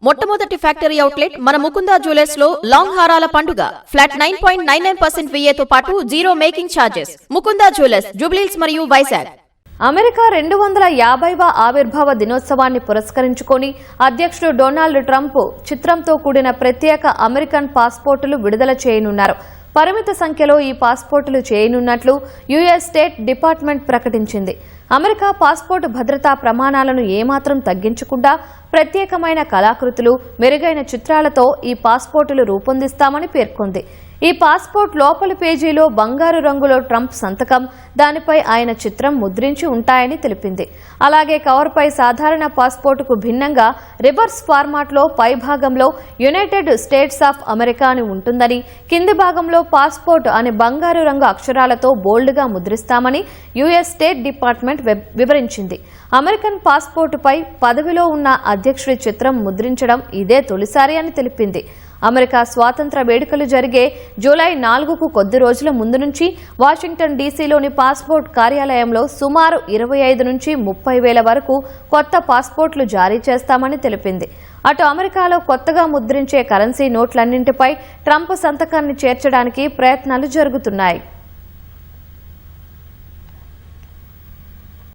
మొట్టమొదటి factory outlet మన Mukunda jewellers లో లాంగ్ హారాల పండుగ. ఫ్లాట్ 9.99% విఏతో పాటు zero making charges. Mukunda jewellers, Jubilee Hills మరియు వైజాగ్. అమెరికా 250వ ఆవిర్భావ దినోత్సవాన్ని పురస్కరించుకొని అధ్యక్షుడు డొనాల్డ్ ట్రంప్ చిత్రంతో కూడిన ప్రత్యేక అమెరికన్ పాస్పోర్టులు విడుదల చేయనున్నారు. పరిమిత సంఖ్యలో ఈ పాస్పోర్టులు చేయనున్నట్లు యుఎస్ స్టేట్ డిపార్ట్మెంట్ ప్రకటించింది. అమెరికా పాస్పోర్టు భద్రతా ప్రమాణాలను ఏమాత్రం తగ్గించకుండా ప్రత్యేకమైన కళాకృతులు, మెరుగైన చిత్రాలతో ఈ పాస్పోర్టులు రూపొందిస్తామని పేర్కొంది. ఈ పాస్పోర్ట్ లోపలి పేజీలో బంగారు రంగులో ట్రంప్ సంతకం, దానిపై ఆయన చిత్రం ముద్రించి ఉంటాయని తెలిపింది. అలాగే కవర్పై సాధారణ పాస్పోర్టుకు భిన్నంగా రివర్స్ ఫార్మాట్లో పై భాగంలో యునైటెడ్ స్టేట్స్ ఆఫ్ అమెరికా అని ఉంటుందని, కింది భాగంలో పాస్పోర్ట్ అని బంగారు రంగు అక్షరాలతో బోల్డ్గా ముద్రిస్తామని యుఎస్ స్టేట్ డిపార్ట్మెంట్ వివరించింది. అమెరికన్ పాస్పోర్టుపై పదవిలో ఉన్న అధ్యక్షుడి చిత్రం ముద్రించడం ఇదే తొలిసారి అని తెలిపింది. అమెరికా స్వాతంత్ర వేడుకలు జరిగే జూలై 4కు కొద్ది రోజుల ముందు నుంచి వాషింగ్టన్ డీసీలోని పాస్పోర్ట్ కార్యాలయంలో సుమారు 25 నుంచి 30 వేల వరకు కొత్త పాస్పోర్ట్లు జారీ చేస్తామని తెలిపింది. అటు అమెరికాలో కొత్తగా ముద్రించే కరెన్సీ నోట్లన్నింటిపై ట్రంప్ సంతకాన్ని చేర్చడానికి ప్రయత్నాలు జరుగుతున్నాయి.